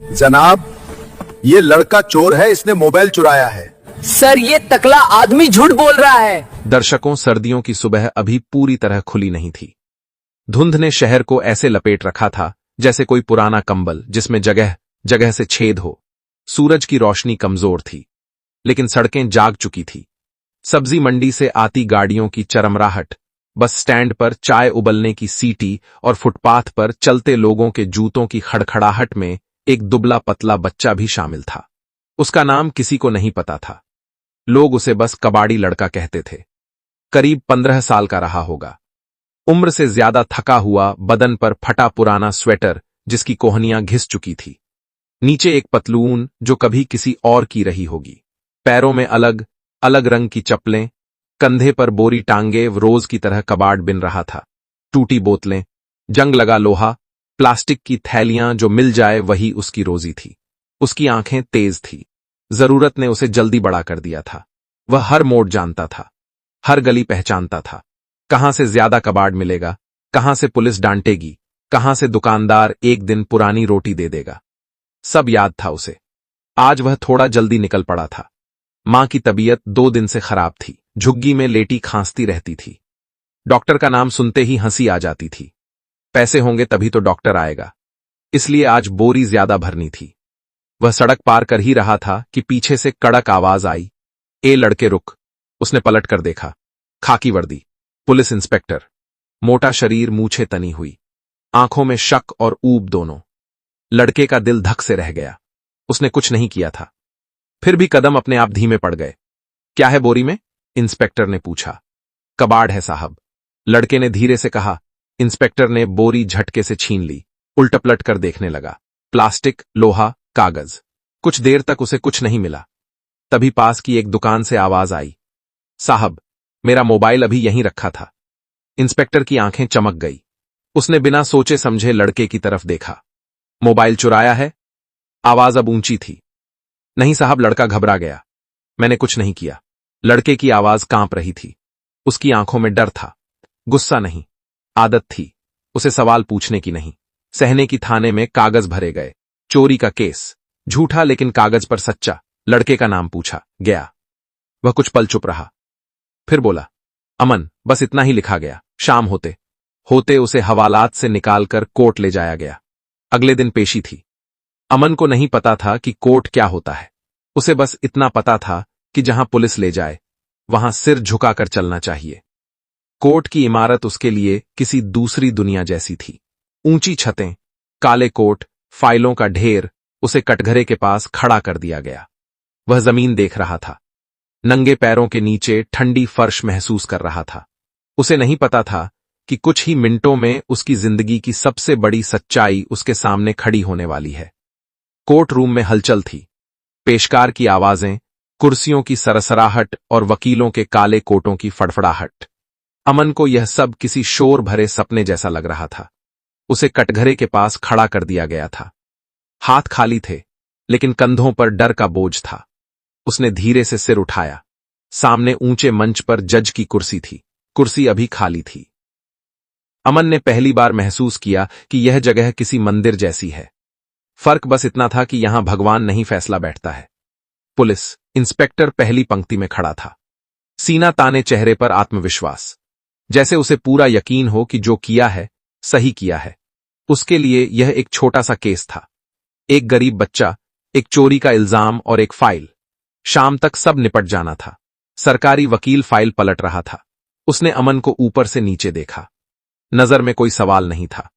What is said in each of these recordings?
जनाब, ये लड़का चोर है, इसने मोबाइल चुराया है। सर, ये टकला आदमी झूठ बोल रहा है। दर्शकों, सर्दियों की सुबह अभी पूरी तरह खुली नहीं थी। धुंध ने शहर को ऐसे लपेट रखा था जैसे कोई पुराना कंबल जिसमें जगह जगह से छेद हो। सूरज की रोशनी कमजोर थी, लेकिन सड़कें जाग चुकी थी। सब्जी मंडी से आती गाड़ियों की चरमराहट, बस स्टैंड पर चाय उबलने की सीटी और फुटपाथ पर चलते लोगों के जूतों की खड़खड़ाहट में एक दुबला पतला बच्चा भी शामिल था। उसका नाम किसी को नहीं पता था। लोग उसे बस कबाड़ी लड़का कहते थे। करीब 15 साल का रहा होगा। उम्र से ज्यादा थका हुआ, बदन पर फटा पुराना स्वेटर जिसकी कोहनियां घिस चुकी थी। नीचे एक पतलून जो कभी किसी और की रही होगी। पैरों में अलग अलग रंग की चप्पलें, कंधे पर बोरी टांगे रोज की तरह कबाड़ बिन रहा था। टूटी बोतलें, जंग लगा लोहा, प्लास्टिक की थैलियां, जो मिल जाए वही उसकी रोजी थी। उसकी आंखें तेज थी। जरूरत ने उसे जल्दी बड़ा कर दिया था। वह हर मोड़ जानता था, हर गली पहचानता था। कहां से ज्यादा कबाड़ मिलेगा, कहां से पुलिस डांटेगी, कहां से दुकानदार एक दिन पुरानी रोटी दे देगा, सब याद था उसे। आज वह थोड़ा जल्दी निकल पड़ा था। मां की तबीयत 2 दिन से खराब थी। झुग्गी में लेटी खांसती रहती थी। डॉक्टर का नाम सुनते ही हंसी आ जाती थी। पैसे होंगे तभी तो डॉक्टर आएगा, इसलिए आज बोरी ज्यादा भरनी थी। वह सड़क पार कर ही रहा था कि पीछे से कड़क आवाज आई, ए लड़के रुक। उसने पलट कर देखा। खाकी वर्दी, पुलिस इंस्पेक्टर, मोटा शरीर, मूछें तनी हुई, आंखों में शक और ऊब दोनों। लड़के का दिल धक से रह गया। उसने कुछ नहीं किया था, फिर भी कदम अपने आप धीमे पड़ गए। क्या है बोरी में? इंस्पेक्टर ने पूछा। कबाड़ है साहब, लड़के ने धीरे से कहा। इंस्पेक्टर ने बोरी झटके से छीन ली, उल्ट पलट कर देखने लगा। प्लास्टिक, लोहा, कागज। कुछ देर तक उसे कुछ नहीं मिला। तभी पास की एक दुकान से आवाज आई, साहब, मेरा मोबाइल अभी यहीं रखा था। इंस्पेक्टर की आंखें चमक गई। उसने बिना सोचे समझे लड़के की तरफ देखा। मोबाइल चुराया है? आवाज अब ऊंची थी। नहीं साहब, लड़का घबरा गया। मैंने कुछ नहीं किया। लड़के की आवाज कांप रही थी। उसकी आंखों में डर था, गुस्सा नहीं। आदत थी उसे सवाल पूछने की नहीं, सहने की। थाने में कागज भरे गए, चोरी का केस, झूठा लेकिन कागज पर सच्चा। लड़के का नाम पूछा गया। वह कुछ पल चुप रहा, फिर बोला, अमन। बस इतना ही लिखा गया। शाम होते होते उसे हवालात से निकालकर कोर्ट ले जाया गया। अगले दिन पेशी थी। अमन को नहीं पता था कि कोर्ट क्या होता है। उसे बस इतना पता था कि जहां पुलिस ले जाए वहां सिर झुकाकर चलना चाहिए। कोर्ट की इमारत उसके लिए किसी दूसरी दुनिया जैसी थी। ऊंची छतें, काले कोट, फाइलों का ढेर। उसे कटघरे के पास खड़ा कर दिया गया। वह जमीन देख रहा था, नंगे पैरों के नीचे ठंडी फर्श महसूस कर रहा था। उसे नहीं पता था कि कुछ ही मिनटों में उसकी जिंदगी की सबसे बड़ी सच्चाई उसके सामने खड़ी होने वाली है। कोर्ट रूम में हलचल थी। पेशकार की आवाजें, कुर्सियों की सरसराहट और वकीलों के काले कोटों की फड़फड़ाहट। अमन को यह सब किसी शोर भरे सपने जैसा लग रहा था। उसे कटघरे के पास खड़ा कर दिया गया था। हाथ खाली थे, लेकिन कंधों पर डर का बोझ था। उसने धीरे से सिर उठाया। सामने ऊंचे मंच पर जज की कुर्सी थी। कुर्सी अभी खाली थी। अमन ने पहली बार महसूस किया कि यह जगह किसी मंदिर जैसी है। फर्क बस इतना था कि यहां भगवान नहीं फैसला बैठता है। पुलिस इंस्पेक्टर पहली पंक्ति में खड़ा था। सीना ताने चेहरे पर आत्मविश्वास, जैसे उसे पूरा यकीन हो कि जो किया है सही किया है। उसके लिए यह एक छोटा सा केस था। एक गरीब बच्चा, एक चोरी का इल्जाम और एक फाइल। शाम तक सब निपट जाना था। सरकारी वकील फाइल पलट रहा था। उसने अमन को ऊपर से नीचे देखा। नजर में कोई सवाल नहीं था,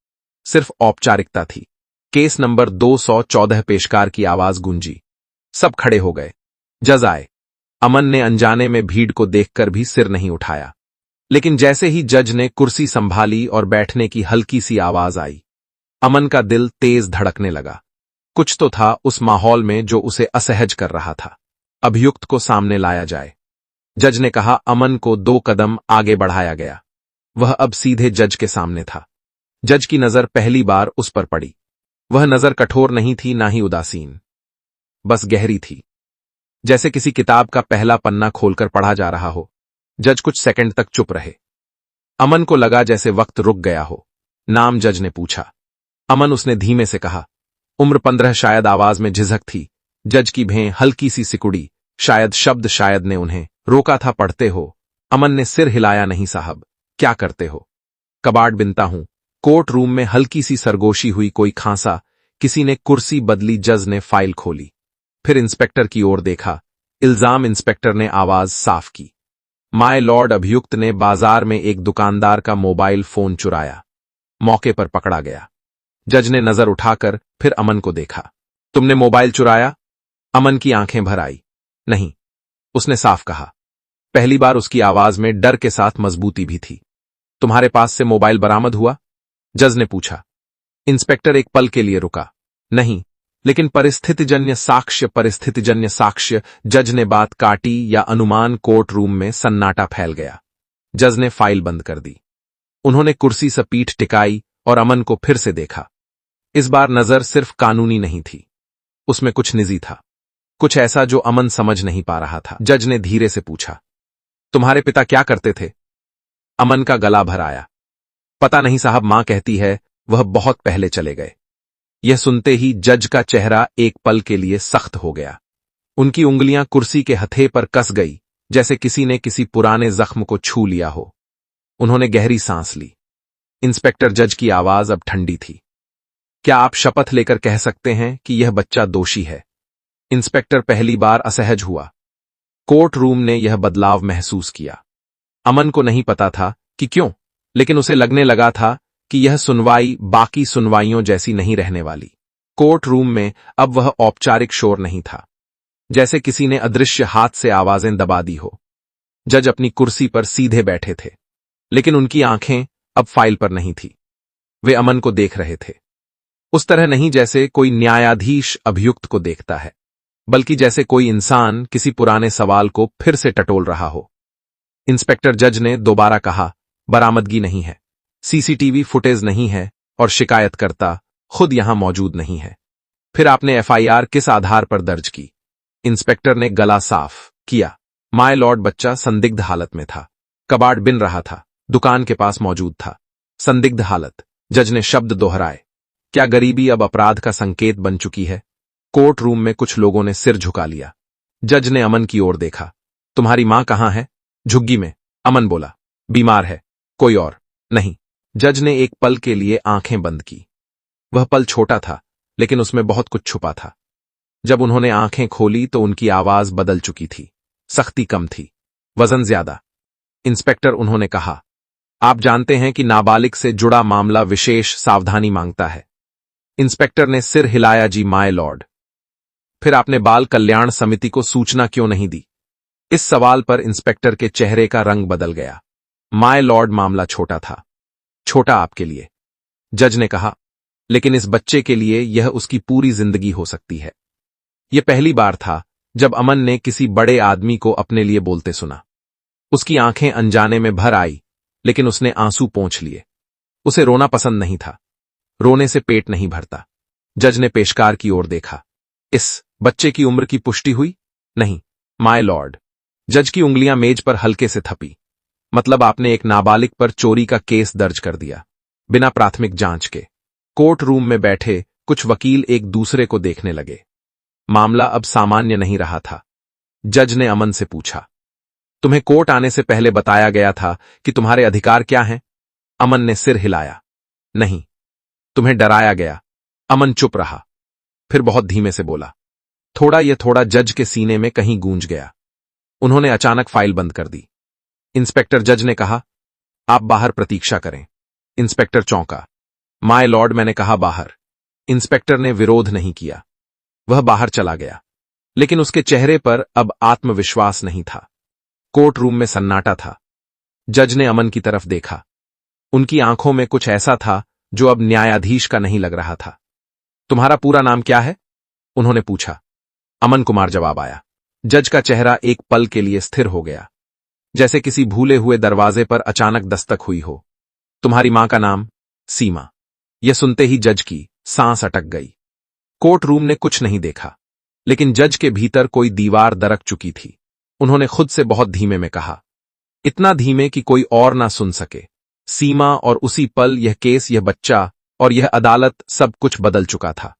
सिर्फ औपचारिकता थी। Case number 214। पेशकार की आवाज गूंजी। सब खड़े हो गए। जज आए। अमन ने अनजाने में भीड़ को देखकर भी सिर नहीं उठाया, लेकिन जैसे ही जज ने कुर्सी संभाली और बैठने की हल्की सी आवाज आई, अमन का दिल तेज धड़कने लगा। कुछ तो था उस माहौल में जो उसे असहज कर रहा था। अभियुक्त को सामने लाया जाए। जज ने कहा। अमन को 2 कदम आगे बढ़ाया गया। वह अब सीधे जज के सामने था। जज की नजर पहली बार उस पर पड़ी। वह नजर कठोर नहीं थी, ना ही उदासीन, बस गहरी थी, जैसे किसी किताब का पहला पन्ना खोलकर पढ़ा जा रहा हो। जज कुछ सेकंड तक चुप रहे। अमन को लगा जैसे वक्त रुक गया हो। नाम जज ने पूछा। अमन, उसने धीमे से कहा। उम्र 15 शायद आवाज में झिझक थी। जज की भें हल्की सी सिकुड़ी, शायद शब्द शायद ने उन्हें रोका था। पढ़ते हो? अमन ने सिर हिलाया। नहीं साहब। क्या करते हो? कबाड़ बिनता हूं। कोर्ट रूम में हल्की सी सरगोशी हुई। कोई खांसा, किसी ने कुर्सी बदली। जज ने फाइल खोली, फिर इंस्पेक्टर की ओर देखा। इल्जाम। इंस्पेक्टर ने आवाज साफ की। माय लॉर्ड, अभियुक्त ने बाजार में एक दुकानदार का मोबाइल फोन चुराया, मौके पर पकड़ा गया। जज ने नजर उठाकर फिर अमन को देखा। तुमने मोबाइल चुराया? अमन की आंखें भर आई। नहीं, उसने साफ कहा। पहली बार उसकी आवाज में डर के साथ मजबूती भी थी। तुम्हारे पास से मोबाइल बरामद हुआ? जज ने पूछा। इंस्पेक्टर एक पल के लिए रुका। नहीं, लेकिन परिस्थितिजन्य साक्ष्य। जज ने बात काटी या अनुमान। कोर्ट रूम में सन्नाटा फैल गया। जज ने फाइल बंद कर दी। उन्होंने कुर्सी से पीठ टिकाई और अमन को फिर से देखा। इस बार नजर सिर्फ कानूनी नहीं थी, उसमें कुछ निजी था, कुछ ऐसा जो अमन समझ नहीं पा रहा था। जज ने धीरे से पूछा, तुम्हारे पिता क्या करते थे? अमन का गला भर आया। पता नहीं साहब, मां कहती है वह बहुत पहले चले गए। यह सुनते ही जज का चेहरा एक पल के लिए सख्त हो गया। उनकी उंगलियां कुर्सी के हथे पर कस गई, जैसे किसी ने किसी पुराने जख्म को छू लिया हो। उन्होंने गहरी सांस ली। इंस्पेक्टर जज की आवाज अब ठंडी थी। क्या आप शपथ लेकर कह सकते हैं कि यह बच्चा दोषी है? इंस्पेक्टर पहली बार असहज हुआ। कोर्ट रूम ने यह बदलाव महसूस किया। अमन को नहीं पता था कि क्यों, लेकिन उसे लगने लगा था कि यह सुनवाई बाकी सुनवाइयों जैसी नहीं रहने वाली। कोर्ट रूम में अब वह औपचारिक शोर नहीं था, जैसे किसी ने अदृश्य हाथ से आवाजें दबा दी हो। जज अपनी कुर्सी पर सीधे बैठे थे, लेकिन उनकी आंखें अब फाइल पर नहीं थी। वे अमन को देख रहे थे, उस तरह नहीं जैसे कोई न्यायाधीश अभियुक्त को देखता है, बल्कि जैसे कोई इंसान किसी पुराने सवाल को फिर से टटोल रहा हो। इंस्पेक्टर जज ने दोबारा कहा, बरामदगी नहीं है, सीसीटीवी फुटेज नहीं है और शिकायतकर्ता खुद यहां मौजूद नहीं है। फिर आपने एफआईआर किस आधार पर दर्ज की? इंस्पेक्टर ने गला साफ किया। माय लॉर्ड, बच्चा संदिग्ध हालत में था, कबाड़ बिन रहा था, दुकान के पास मौजूद था। संदिग्ध हालत। जज ने शब्द दोहराए। क्या गरीबी अब अपराध का संकेत बन चुकी है? कोर्ट रूम में कुछ लोगों ने सिर झुका लिया। जज ने अमन की ओर देखा। तुम्हारी मां कहां है? झुग्गी में, अमन बोला। बीमार है? कोई और? नहीं। जज ने एक पल के लिए आंखें बंद की। वह पल छोटा था, लेकिन उसमें बहुत कुछ छुपा था। जब उन्होंने आंखें खोली तो उनकी आवाज बदल चुकी थी। सख्ती कम थी, वजन ज्यादा। इंस्पेक्टर, उन्होंने कहा, आप जानते हैं कि नाबालिग से जुड़ा मामला विशेष सावधानी मांगता है। इंस्पेक्टर ने सिर हिलाया। जी माय लॉर्ड। फिर आपने बाल कल्याण समिति को सूचना क्यों नहीं दी? इस सवाल पर इंस्पेक्टर के चेहरे का रंग बदल गया। माय लॉर्ड, मामला छोटा था। छोटा आपके लिए, जज ने कहा, लेकिन इस बच्चे के लिए यह उसकी पूरी जिंदगी हो सकती है। यह पहली बार था जब अमन ने किसी बड़े आदमी को अपने लिए बोलते सुना। उसकी आंखें अनजाने में भर आई, लेकिन उसने आंसू पोंछ लिए। उसे रोना पसंद नहीं था, रोने से पेट नहीं भरता। जज ने पेशकार की ओर देखा। इस बच्चे की उम्र की पुष्टि हुई? नहीं, माय लॉर्ड। जज की उंगलियां मेज पर हल्के से थपी। मतलब आपने एक नाबालिग पर चोरी का केस दर्ज कर दिया, बिना प्राथमिक जांच के। कोर्ट रूम में बैठे कुछ वकील एक दूसरे को देखने लगे। मामला अब सामान्य नहीं रहा था। जज ने अमन से पूछा, तुम्हें कोर्ट आने से पहले बताया गया था कि तुम्हारे अधिकार क्या हैं? अमन ने सिर हिलाया। नहीं। तुम्हें डराया गया? अमन चुप रहा, फिर बहुत धीमे से बोला। थोड़ा जज के सीने में कहीं गूंज गया। उन्होंने अचानक फाइल बंद कर दी। इंस्पेक्टर, जज ने कहा, आप बाहर प्रतीक्षा करें। इंस्पेक्टर चौंका। माय लॉर्ड, मैंने कहा बाहर। इंस्पेक्टर ने विरोध नहीं किया। वह बाहर चला गया, लेकिन उसके चेहरे पर अब आत्मविश्वास नहीं था। कोर्ट रूम में सन्नाटा था। जज ने अमन की तरफ देखा। उनकी आंखों में कुछ ऐसा था जो अब न्यायाधीश का नहीं लग रहा था। तुम्हारा पूरा नाम क्या है? उन्होंने पूछा। अमन कुमार जवाब आया। जज का चेहरा एक पल के लिए स्थिर हो गया, जैसे किसी भूले हुए दरवाजे पर अचानक दस्तक हुई हो। तुम्हारी मां का नाम? सीमा। यह सुनते ही जज की सांस अटक गई। कोर्ट रूम ने कुछ नहीं देखा, लेकिन जज के भीतर कोई दीवार दरक चुकी थी। उन्होंने खुद से बहुत धीमे में कहा, इतना धीमे कि कोई और ना सुन सके, सीमा। और उसी पल यह केस, यह बच्चा और यह अदालत, सब कुछ बदल चुका था।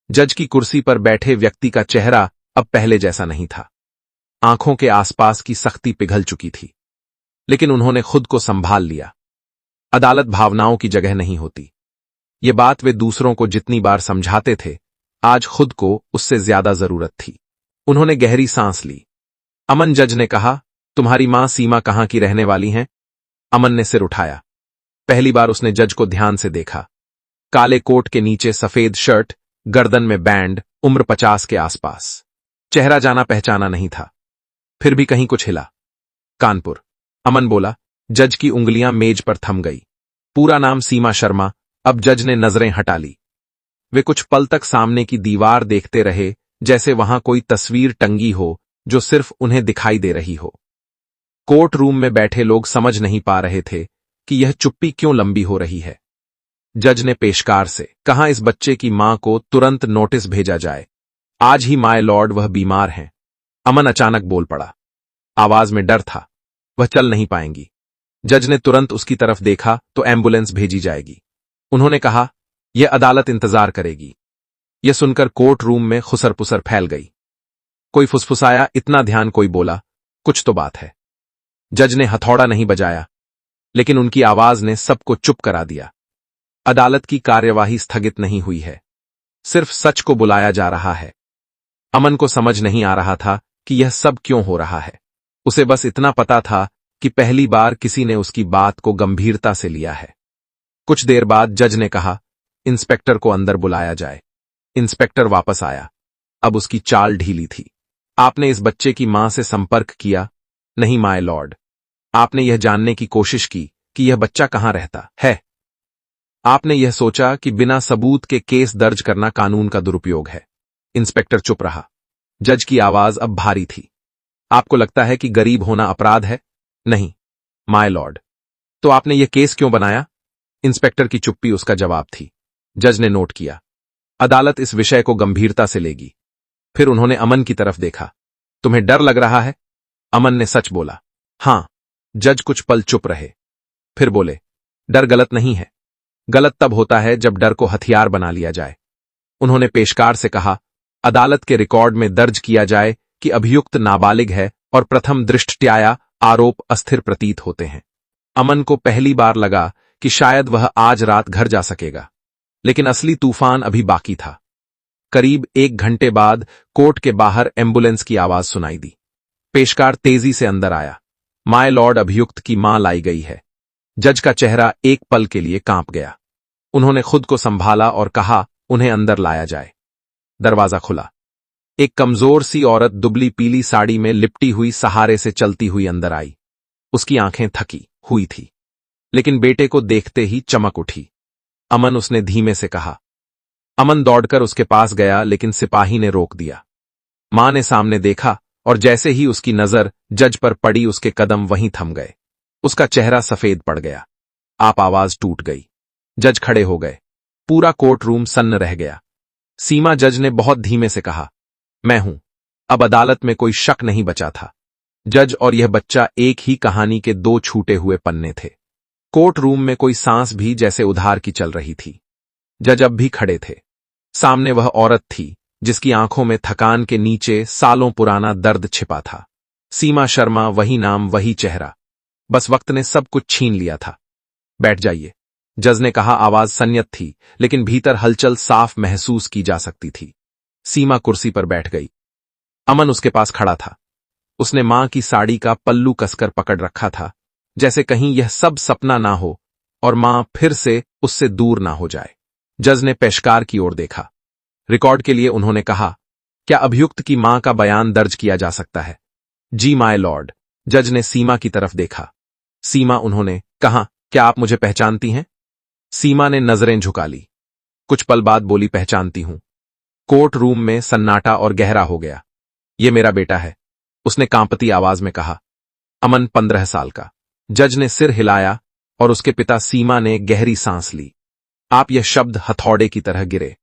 जज की कुर्सी पर बैठे व्यक्ति का चेहरा अब पहले जैसा नहीं था। आंखों के आसपास की सख्ती पिघल चुकी थी, लेकिन उन्होंने खुद को संभाल लिया। अदालत भावनाओं की जगह नहीं होती। ये बात वे दूसरों को जितनी बार समझाते थे, आज खुद को उससे ज्यादा जरूरत थी। उन्होंने गहरी सांस ली। अमन, जज ने कहा, तुम्हारी मां सीमा कहां की रहने वाली हैं? अमन ने सिर उठाया। पहली बार उसने जज को ध्यान से देखा। काले कोट के नीचे सफेद शर्ट, गर्दन में बैंड, उम्र 50 के आसपास। चेहरा जाना पहचाना नहीं था। फिर भी कहीं कुछ हिला। कानपुर, अमन बोला। जज की उंगलियां मेज पर थम गई। पूरा नाम सीमा शर्मा। अब जज ने नजरें हटा ली। वे कुछ पल तक सामने की दीवार देखते रहे, जैसे वहां कोई तस्वीर टंगी हो जो सिर्फ उन्हें दिखाई दे रही हो। कोर्ट रूम में बैठे लोग समझ नहीं पा रहे थे कि यह चुप्पी क्यों लंबी हो रही है। जज ने पेशकार से कहा, इस बच्चे की मां को तुरंत नोटिस भेजा जाए। आज ही माय लॉर्ड, वह बीमार हैं। अमन अचानक बोल पड़ा। आवाज में डर था। वह चल नहीं पाएंगी। जज ने तुरंत उसकी तरफ देखा तो एम्बुलेंस भेजी जाएगी। उन्होंने कहा, यह अदालत इंतजार करेगी। यह सुनकर कोर्ट रूम में खुसर-पुसर फैल गई। कोई फुसफुसाया, इतना ध्यान, कोई बोला, कुछ तो बात है। जज ने हथौड़ा नहीं बजाया, लेकिन उनकी आवाज ने सबको चुप करा दिया। अदालत की कार्यवाही स्थगित नहीं हुई है, सिर्फ सच को बुलाया जा रहा है। अमन को समझ नहीं आ रहा था कि यह सब क्यों हो रहा है। उसे बस इतना पता था कि पहली बार किसी ने उसकी बात को गंभीरता से लिया है। कुछ देर बाद जज ने कहा, इंस्पेक्टर को अंदर बुलाया जाए। इंस्पेक्टर वापस आया। अब उसकी चाल ढीली थी। आपने इस बच्चे की मां से संपर्क किया? नहीं माय लॉर्ड। आपने यह जानने की कोशिश की कि यह बच्चा कहां रहता है? आपने यह सोचा कि बिना सबूत के केस दर्ज करना कानून का दुरुपयोग है? इंस्पेक्टर चुप रहा। जज की आवाज अब भारी थी। आपको लगता है कि गरीब होना अपराध है? नहीं माय लॉर्ड। तो आपने यह केस क्यों बनाया? इंस्पेक्टर की चुप्पी उसका जवाब थी। जज ने नोट किया, अदालत इस विषय को गंभीरता से लेगी। फिर उन्होंने अमन की तरफ देखा। तुम्हें डर लग रहा है? अमन ने सच बोला। हां। जज कुछ पल चुप रहे, फिर बोले, डर गलत नहीं है। गलत तब होता है जब डर को हथियार बना लिया जाए। उन्होंने पेशकार से कहा, अदालत के रिकॉर्ड में दर्ज किया जाए कि अभियुक्त नाबालिग है और प्रथम दृष्टया आरोप अस्थिर प्रतीत होते हैं। अमन को पहली बार लगा कि शायद वह आज रात घर जा सकेगा, लेकिन असली तूफान अभी बाकी था। करीब 1 घंटे बाद कोर्ट के बाहर एम्बुलेंस की आवाज सुनाई दी। पेशकार तेजी से अंदर आया। माय लॉर्ड, अभियुक्त की मां लाई गई है। जज का चेहरा एक पल के लिए कांप गया। उन्होंने खुद को संभाला और कहा, उन्हें अंदर लाया जाए। दरवाजा खुला। एक कमजोर सी औरत दुबली पीली साड़ी में लिपटी हुई सहारे से चलती हुई अंदर आई। उसकी आंखें थकी हुई थी, लेकिन बेटे को देखते ही चमक उठी। अमन, उसने धीमे से कहा। अमन दौड़कर उसके पास गया, लेकिन सिपाही ने रोक दिया। मां ने सामने देखा और जैसे ही उसकी नजर जज पर पड़ी, उसके कदम वहीं थम गए। उसका चेहरा सफेद पड़ गया। आप आवाज टूट गई। जज खड़े हो गए। पूरा कोर्ट रूम सन्न रह गया। सीमा, जज ने बहुत धीमे से कहा, मैं हूं। अब अदालत में कोई शक नहीं बचा था। जज और यह बच्चा एक ही कहानी के 2 छूटे हुए पन्ने थे। कोर्ट रूम में कोई सांस भी जैसे उधार की चल रही थी। जज अब भी खड़े थे। सामने वह औरत थी जिसकी आंखों में थकान के नीचे सालों पुराना दर्द छिपा था। सीमा शर्मा, वही नाम, वही चेहरा। बस वक्त ने सब कुछ छीन लिया था। बैठ जाइए, जज ने कहा। आवाज संयत थी, लेकिन भीतर हलचल साफ महसूस की जा सकती थी। सीमा कुर्सी पर बैठ गई। अमन उसके पास खड़ा था। उसने मां की साड़ी का पल्लू कसकर पकड़ रखा था, जैसे कहीं यह सब सपना ना हो और मां फिर से उससे दूर ना हो जाए। जज ने पेशकार की ओर देखा। रिकॉर्ड के लिए उन्होंने कहा, क्या अभियुक्त की मां का बयान दर्ज किया जा सकता है? जी माय लॉर्ड। जज ने सीमा की तरफ देखा। सीमा, उन्होंने कहा, क्या आप मुझे पहचानती हैं? सीमा ने नजरें झुका ली। कुछ पल बाद बोली, पहचानती हूं। कोर्ट रूम में सन्नाटा और गहरा हो गया। यह मेरा बेटा है, उसने कांपती आवाज में कहा। अमन 15 साल का। जज ने सिर हिलाया और उसके पिता सीमा ने गहरी सांस ली। आप, यह शब्द हथौड़े की तरह गिरे।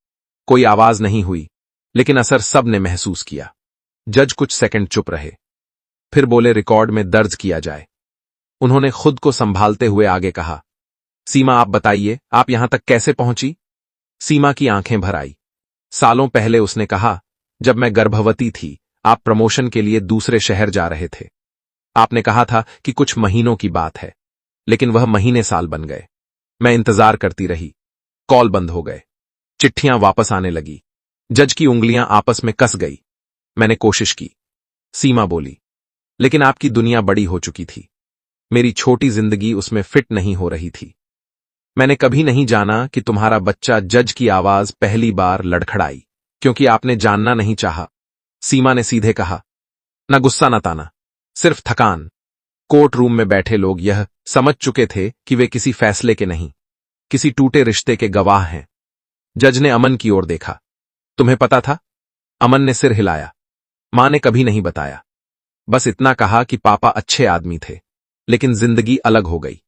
कोई आवाज नहीं हुई, लेकिन असर सब ने महसूस किया। जज कुछ सेकंड चुप रहे, फिर बोले, रिकॉर्ड में दर्ज किया जाए। उन्होंने खुद को संभालते हुए आगे कहा, सीमा, आप बताइए, आप यहां तक कैसे पहुंची? सीमा की आंखें भर आई। सालों पहले उसने कहा, जब मैं गर्भवती थी, आप प्रमोशन के लिए दूसरे शहर जा रहे थे। आपने कहा था कि कुछ महीनों की बात है, लेकिन वह महीने साल बन गए। मैं इंतजार करती रही। कॉल बंद हो गए। चिट्ठियां वापस आने लगी। जज की उंगलियां आपस में कस गई। मैंने कोशिश की। सीमा बोली, लेकिन आपकी दुनिया बड़ी हो चुकी थी। मेरी छोटी जिंदगी उसमें फिट नहीं हो रही थी। मैंने कभी नहीं जाना कि तुम्हारा बच्चा। जज की आवाज पहली बार लड़खड़ाई, क्योंकि आपने जानना नहीं चाहा। सीमा ने सीधे कहा, न गुस्सा न ताना, सिर्फ थकान। कोर्ट रूम में बैठे लोग यह समझ चुके थे कि वे किसी फैसले के नहीं, किसी टूटे रिश्ते के गवाह हैं। जज ने अमन की ओर देखा। तुम्हें पता था? अमन ने सिर हिलाया। मां ने कभी नहीं बताया, बस इतना कहा कि पापा अच्छे आदमी थे, लेकिन जिंदगी अलग हो गई।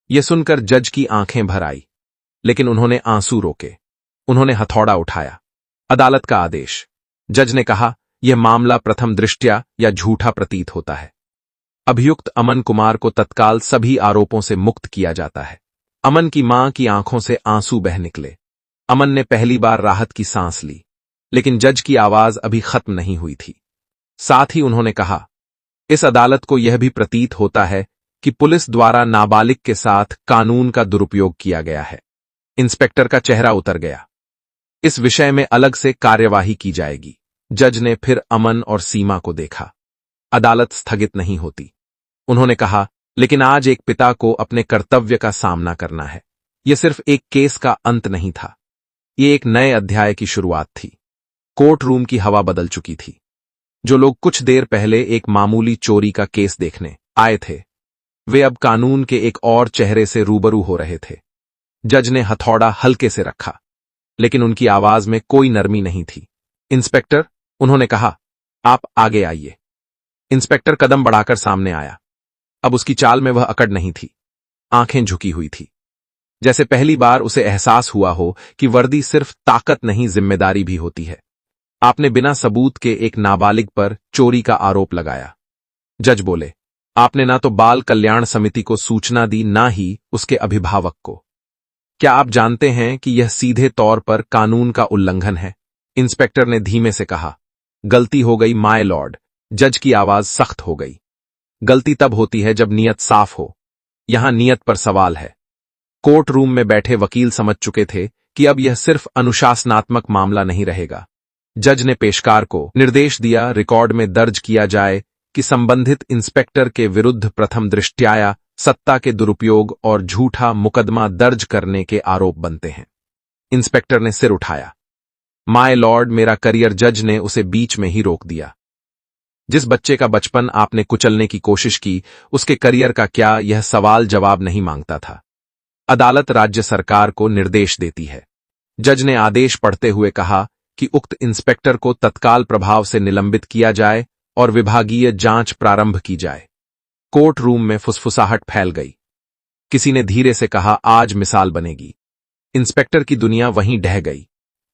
यह सुनकर जज की आंखें भर आई, लेकिन उन्होंने आंसू रोके। उन्होंने हथौड़ा उठाया। अदालत का आदेश। जज ने कहा, यह मामला प्रथम दृष्टया या झूठा प्रतीत होता है। अभियुक्त अमन कुमार को तत्काल सभी आरोपों से मुक्त किया जाता है। अमन की मां की आंखों से आंसू बह निकले। अमन ने पहली बार राहत की सांस ली, लेकिन जज की आवाज अभी खत्म नहीं हुई थी। साथ ही उन्होंने कहा, इस अदालत को यह भी प्रतीत होता है कि पुलिस द्वारा नाबालिग के साथ कानून का दुरुपयोग किया गया है। इंस्पेक्टर का चेहरा उतर गया। इस विषय में अलग से कार्यवाही की जाएगी। जज ने फिर अमन और सीमा को देखा। अदालत स्थगित नहीं होती। उन्होंने कहा, लेकिन आज एक पिता को अपने कर्तव्य का सामना करना है। यह सिर्फ एक केस का अंत नहीं था, यह एक नए अध्याय की शुरुआत थी। कोर्ट रूम की हवा बदल चुकी थी। जो लोग कुछ देर पहले एक मामूली चोरी का केस देखने आए थे, वे अब कानून के एक और चेहरे से रूबरू हो रहे थे। जज ने हथौड़ा हल्के से रखा, लेकिन उनकी आवाज में कोई नरमी नहीं थी। इंस्पेक्टर, उन्होंने कहा, आप आगे आइए। इंस्पेक्टर कदम बढ़ाकर सामने आया। अब उसकी चाल में वह अकड़ नहीं थी। आंखें झुकी हुई थी, जैसे पहली बार उसे एहसास हुआ हो कि वर्दी सिर्फ ताकत नहीं, जिम्मेदारी भी होती है। आपने बिना सबूत के एक नाबालिग पर चोरी का आरोप लगाया। जज बोले, आपने ना तो बाल कल्याण समिति को सूचना दी, ना ही उसके अभिभावक को। क्या आप जानते हैं कि यह सीधे तौर पर कानून का उल्लंघन है? इंस्पेक्टर ने धीमे से कहा, गलती हो गई माय लॉर्ड। जज की आवाज सख्त हो गई। गलती तब होती है जब नीयत साफ हो। यहां नीयत पर सवाल है। कोर्ट रूम में बैठे वकील समझ चुके थे कि अब यह सिर्फ अनुशासनात्मक मामला नहीं रहेगा। जज ने पेशकार को निर्देश दिया, रिकॉर्ड में दर्ज किया जाए कि संबंधित इंस्पेक्टर के विरुद्ध प्रथम दृष्टया सत्ता के दुरुपयोग और झूठा मुकदमा दर्ज करने के आरोप बनते हैं। इंस्पेक्टर ने सिर उठाया। माय लॉर्ड, मेरा करियर। जज ने उसे बीच में ही रोक दिया। जिस बच्चे का बचपन आपने कुचलने की कोशिश की, उसके करियर का क्या, यह सवाल जवाब नहीं मांगता था। अदालत राज्य सरकार को निर्देश देती है। जज ने आदेश पढ़ते हुए कहा कि उक्त इंस्पेक्टर को तत्काल प्रभाव से निलंबित किया जाए और विभागीय जांच प्रारंभ की जाए। कोर्ट रूम में फुसफुसाहट फैल गई। किसी ने धीरे से कहा, आज मिसाल बनेगी। इंस्पेक्टर की दुनिया वहीं ढह गई।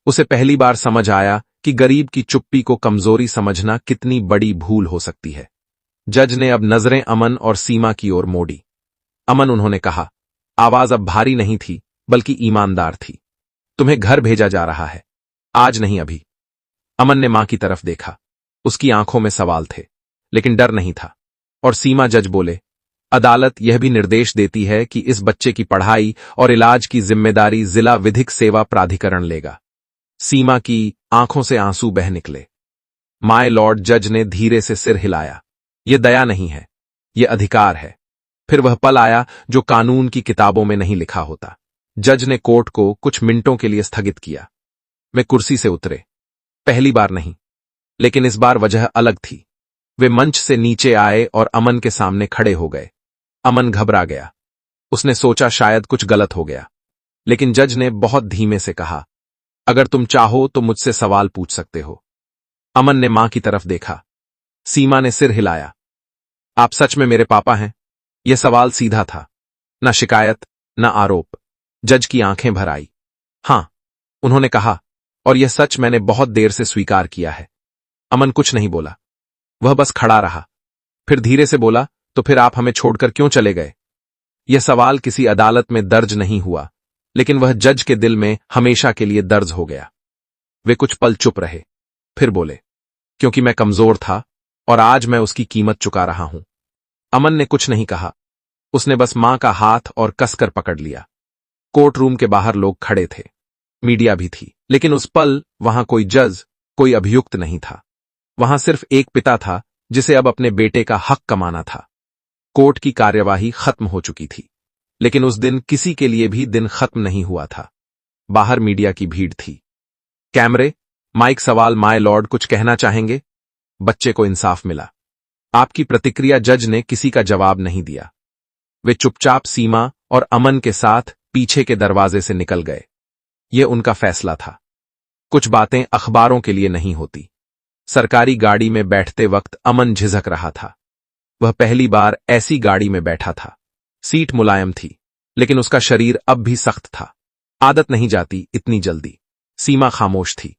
उसे पहली बार समझ आया कि गरीब की चुप्पी को कमजोरी समझना कितनी बड़ी भूल हो सकती है। जज ने अब नजरें अमन और सीमा की ओर मोड़ी। अमन, उन्होंने कहा, आवाज अब भारी नहीं थी, बल्कि ईमानदार थी। तुम्हें घर भेजा जा रहा है, आज नहीं अभी। अमन ने मां की तरफ देखा। उसकी आंखों में सवाल थे, लेकिन डर नहीं था। और सीमा, जज बोले, अदालत यह भी निर्देश देती है कि इस बच्चे की पढ़ाई और इलाज की जिम्मेदारी जिला विधिक सेवा प्राधिकरण लेगा। सीमा की आंखों से आंसू बह निकले। माय लॉर्ड, जज ने धीरे से सिर हिलाया। यह दया नहीं है, यह अधिकार है। फिर वह पल आया जो कानून की किताबों में नहीं लिखा होता। जज ने कोर्ट को कुछ मिनटों के लिए स्थगित किया। वे कुर्सी से उतरे। पहली बार नहीं, लेकिन इस बार वजह अलग थी। वे मंच से नीचे आए और अमन के सामने खड़े हो गए। अमन घबरा गया। उसने सोचा शायद कुछ गलत हो गया, लेकिन जज ने बहुत धीमे से कहा, अगर तुम चाहो तो मुझसे सवाल पूछ सकते हो। अमन ने मां की तरफ देखा। सीमा ने सिर हिलाया। आप सच में मेरे पापा हैं? यह सवाल सीधा था, न शिकायत न आरोप। जज की आंखें भर आई। हां, उन्होंने कहा, और यह सच मैंने बहुत देर से स्वीकार किया है। अमन कुछ नहीं बोला। वह बस खड़ा रहा। फिर धीरे से बोला, तो फिर आप हमें छोड़कर क्यों चले गए? यह सवाल किसी अदालत में दर्ज नहीं हुआ, लेकिन वह जज के दिल में हमेशा के लिए दर्ज हो गया। वे कुछ पल चुप रहे, फिर बोले, क्योंकि मैं कमजोर था और आज मैं उसकी कीमत चुका रहा हूं। अमन ने कुछ नहीं कहा, उसने बस मां का हाथ और कसकर पकड़ लिया। कोर्ट रूम के बाहर लोग खड़े थे, मीडिया भी थी, लेकिन उस पल वहां कोई जज, कोई अभियुक्त नहीं था। वहां सिर्फ एक पिता था जिसे अब अपने बेटे का हक कमाना था। कोर्ट की कार्यवाही खत्म हो चुकी थी, लेकिन उस दिन किसी के लिए भी दिन खत्म नहीं हुआ था। बाहर मीडिया की भीड़ थी। कैमरे, माइक, सवाल, माय लॉर्ड कुछ कहना चाहेंगे? बच्चे को इंसाफ मिला। आपकी प्रतिक्रिया? जज ने किसी का जवाब नहीं दिया। वे चुपचाप सीमा और अमन के साथ पीछे के दरवाजे से निकल गए। यह उनका फैसला था। कुछ बातें अखबारों के लिए नहीं होती। सरकारी गाड़ी में बैठते वक्त अमन झिझक रहा था। वह पहली बार ऐसी गाड़ी में बैठा था। सीट मुलायम थी, लेकिन उसका शरीर अब भी सख्त था। आदत नहीं जाती इतनी जल्दी। सीमा खामोश थी।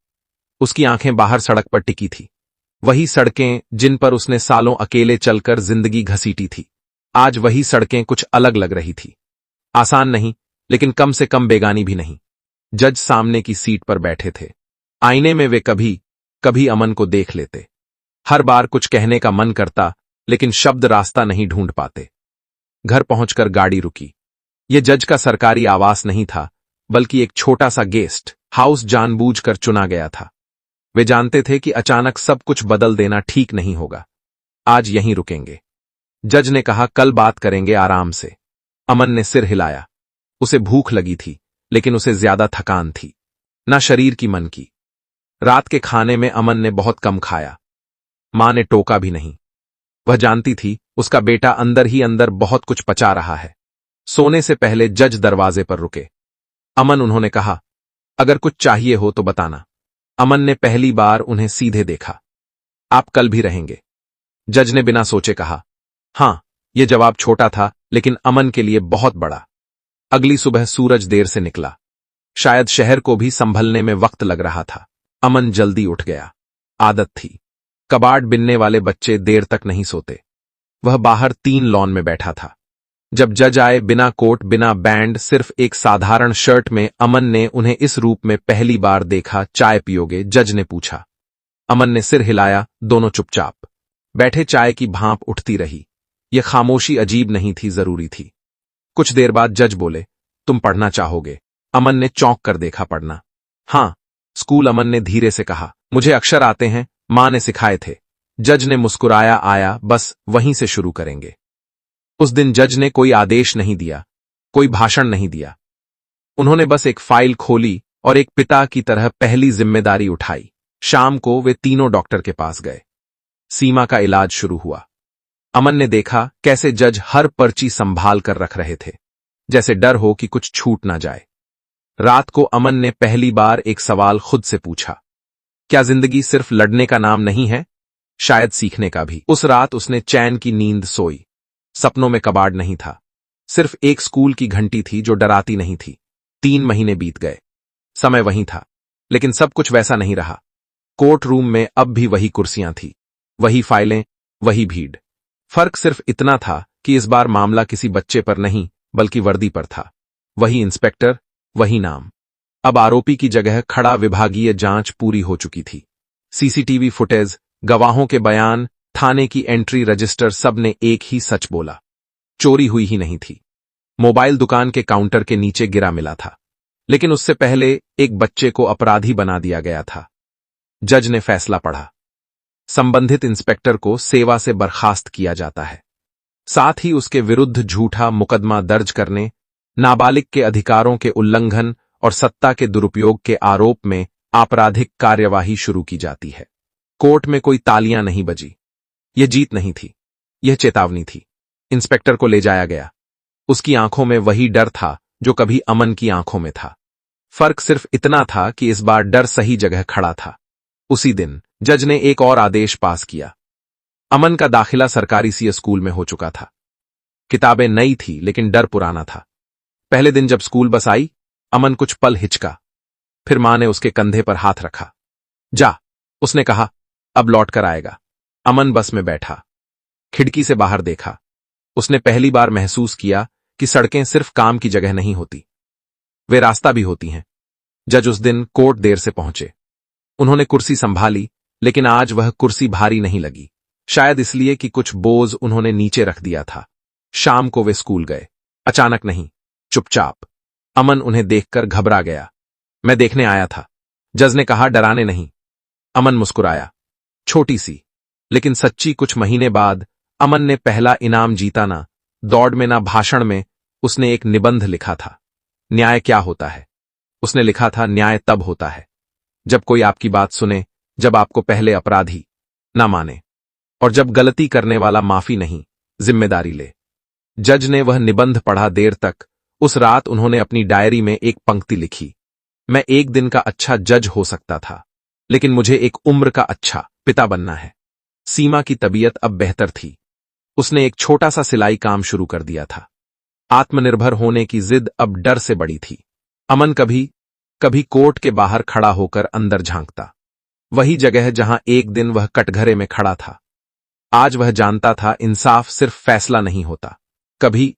उसकी आंखें बाहर सड़क पर टिकी थी, वही सड़कें जिन पर उसने सालों अकेले चलकर जिंदगी घसीटी थी। आज वही सड़कें कुछ अलग लग रही थी। आसान नहीं, लेकिन कम से कम बेगानी भी नहीं। जज सामने की सीट पर बैठे थे। आईने में वे कभी कभी अमन को देख लेते। हर बार कुछ कहने का मन करता, लेकिन शब्द रास्ता नहीं ढूंढ पाते। घर पहुंचकर गाड़ी रुकी। यह जज का सरकारी आवास नहीं था, बल्कि एक छोटा सा गेस्ट हाउस जानबूझकर चुना गया था। वे जानते थे कि अचानक सब कुछ बदल देना ठीक नहीं होगा। आज यहीं रुकेंगे। जज ने कहा, कल बात करेंगे आराम से। अमन ने सिर हिलाया। उसे भूख लगी थी, लेकिन उसे ज्यादा थकान थी, ना शरीर की मन की। रात के खाने में अमन ने बहुत कम खाया। मां ने टोका भी नहीं। वह जानती थी उसका बेटा अंदर ही अंदर बहुत कुछ पचा रहा है। सोने से पहले जज दरवाजे पर रुके। अमन, उन्होंने कहा, अगर कुछ चाहिए हो तो बताना। अमन ने पहली बार उन्हें सीधे देखा। आप कल भी रहेंगे? जज ने बिना सोचे कहा। हां। यह जवाब छोटा था, लेकिन अमन के लिए बहुत बड़ा। अगली सुबह सूरज देर से निकला। शायद शहर को भी संभलने में वक्त लग रहा था। अमन जल्दी उठ गया। आदत थी। कबाड़ बिनने वाले बच्चे देर तक नहीं सोते। वह बाहर 3 लॉन में बैठा था। जब जज आए, बिना कोट, बिना बैंड, सिर्फ एक साधारण शर्ट में, अमन ने उन्हें इस रूप में पहली बार देखा। चाय पियोगे? जज ने पूछा। अमन ने सिर हिलाया। दोनों चुपचाप बैठे। चाय की भांप उठती रही। यह खामोशी अजीब नहीं थी, जरूरी थी। कुछ देर बाद जज बोले, तुम पढ़ना चाहोगे? अमन ने चौंक कर देखा। पढ़ना? हां। स्कूल? अमन ने धीरे से कहा। मुझे अक्षर आते हैं, मां ने सिखाए थे। जज ने मुस्कुराया। आया, बस वहीं से शुरू करेंगे। उस दिन जज ने कोई आदेश नहीं दिया, कोई भाषण नहीं दिया। उन्होंने बस एक फाइल खोली और एक पिता की तरह पहली जिम्मेदारी उठाई। शाम को वे तीनों डॉक्टर के पास गए। सीमा का इलाज शुरू हुआ। अमन ने देखा कैसे जज हर पर्ची संभाल कर रख रहे थे, जैसे डर हो कि कुछ छूट ना जाए। रात को अमन ने पहली बार एक सवाल खुद से पूछा, क्या जिंदगी सिर्फ लड़ने का नाम नहीं है? शायद सीखने का भी। उस रात उसने चैन की नींद सोई। सपनों में कबाड़ नहीं था, सिर्फ एक स्कूल की घंटी थी जो डराती नहीं थी। 3 महीने बीत गए। समय वही था, लेकिन सब कुछ वैसा नहीं रहा। कोर्ट रूम में अब भी वही कुर्सियां थी, वही फाइलें, वही भीड़। फर्क सिर्फ इतना था कि इस बार मामला किसी बच्चे पर नहीं, बल्कि वर्दी पर था। वही इंस्पेक्टर, वही नाम। अब आरोपी की जगह खड़ा। विभागीय जांच पूरी हो चुकी थी। सीसीटीवी फुटेज, गवाहों के बयान, थाने की एंट्री रजिस्टर, सब ने एक ही सच बोला। चोरी हुई ही नहीं थी। मोबाइल दुकान के काउंटर के नीचे गिरा मिला था, लेकिन उससे पहले एक बच्चे को अपराधी बना दिया गया था। जज ने फैसला पढ़ा। संबंधित इंस्पेक्टर को सेवा से बर्खास्त किया जाता है। साथ ही उसके विरुद्ध झूठा मुकदमा दर्ज करने, नाबालिग के अधिकारों के उल्लंघन और सत्ता के दुरुपयोग के आरोप में आपराधिक कार्यवाही शुरू की जाती है। कोर्ट में कोई तालियां नहीं बजी। यह जीत नहीं थी, यह चेतावनी थी। इंस्पेक्टर को ले जाया गया। उसकी आंखों में वही डर था जो कभी अमन की आंखों में था। फर्क सिर्फ इतना था कि इस बार डर सही जगह खड़ा था। उसी दिन जज ने एक और आदेश पास किया। अमन का दाखिला सरकारी सीए स्कूल में हो चुका था। किताबें नई थी, लेकिन डर पुराना था। पहले दिन जब स्कूल बस आई, अमन कुछ पल हिचका। फिर मां ने उसके कंधे पर हाथ रखा। जा, उसने कहा, अब लौट कर आएगा। अमन बस में बैठा, खिड़की से बाहर देखा। उसने पहली बार महसूस किया कि सड़कें सिर्फ काम की जगह नहीं होती, वे रास्ता भी होती हैं। जज उस दिन कोर्ट देर से पहुंचे। उन्होंने कुर्सी संभाली, लेकिन आज वह कुर्सी भारी नहीं लगी। शायद इसलिए कि कुछ बोझ उन्होंने नीचे रख दिया था। शाम को वे स्कूल गए। अचानक नहीं, चुपचाप। अमन उन्हें देखकर घबरा गया। मैं देखने आया था, जज ने कहा, डराने नहीं। अमन मुस्कुराया। छोटी सी लेकिन सच्ची। कुछ महीने बाद अमन ने पहला इनाम जीता। ना दौड़ में ना भाषण में। उसने एक निबंध लिखा था, न्याय क्या होता है। उसने लिखा था, न्याय तब होता है जब कोई आपकी बात सुने, जब आपको पहले अपराधी ना माने, और जब गलती करने वाला माफी नहीं, जिम्मेदारी ले। जज ने वह निबंध पढ़ा देर तक। उस रात उन्होंने अपनी डायरी में एक पंक्ति लिखी, मैं एक दिन का अच्छा जज हो सकता था, लेकिन मुझे एक उम्र का अच्छा पिता बनना है। सीमा की तबीयत अब बेहतर थी। उसने एक छोटा सा सिलाई काम शुरू कर दिया था। आत्मनिर्भर होने की जिद अब डर से बड़ी थी। अमन कभी कभी कोर्ट के बाहर खड़ा होकर अंदर झांकता, वही जगह जहां एक दिन वह कटघरे में खड़ा था। आज वह जानता था, इंसाफ सिर्फ फैसला नहीं होता, कभी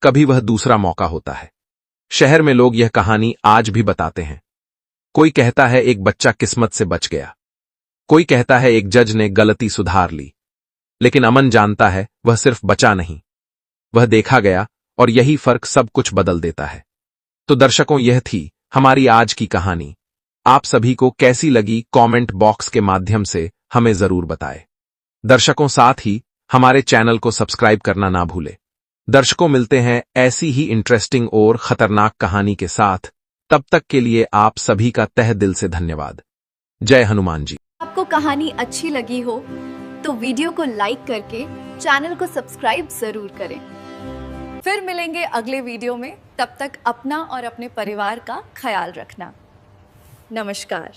कभी वह दूसरा मौका होता है। शहर में लोग यह कहानी आज भी बताते हैं। कोई कहता है एक बच्चा किस्मत से बच गया, कोई कहता है एक जज ने गलती सुधार ली, लेकिन अमन जानता है वह सिर्फ बचा नहीं, वह देखा गया, और यही फर्क सब कुछ बदल देता है। तो दर्शकों, यह थी हमारी आज की कहानी। आप सभी को कैसी लगी कमेंट बॉक्स के माध्यम से हमें जरूर बताएं। दर्शकों, साथ ही हमारे चैनल को सब्सक्राइब करना ना भूलें। दर्शकों, मिलते हैं ऐसी ही इंटरेस्टिंग और खतरनाक कहानी के साथ। तब तक के लिए आप सभी का तहे दिल से धन्यवाद। जय हनुमान जी। आपको कहानी अच्छी लगी हो तो वीडियो को लाइक करके चैनल को सब्सक्राइब जरूर करें। फिर मिलेंगे अगले वीडियो में। तब तक अपना और अपने परिवार का ख्याल रखना। नमस्कार।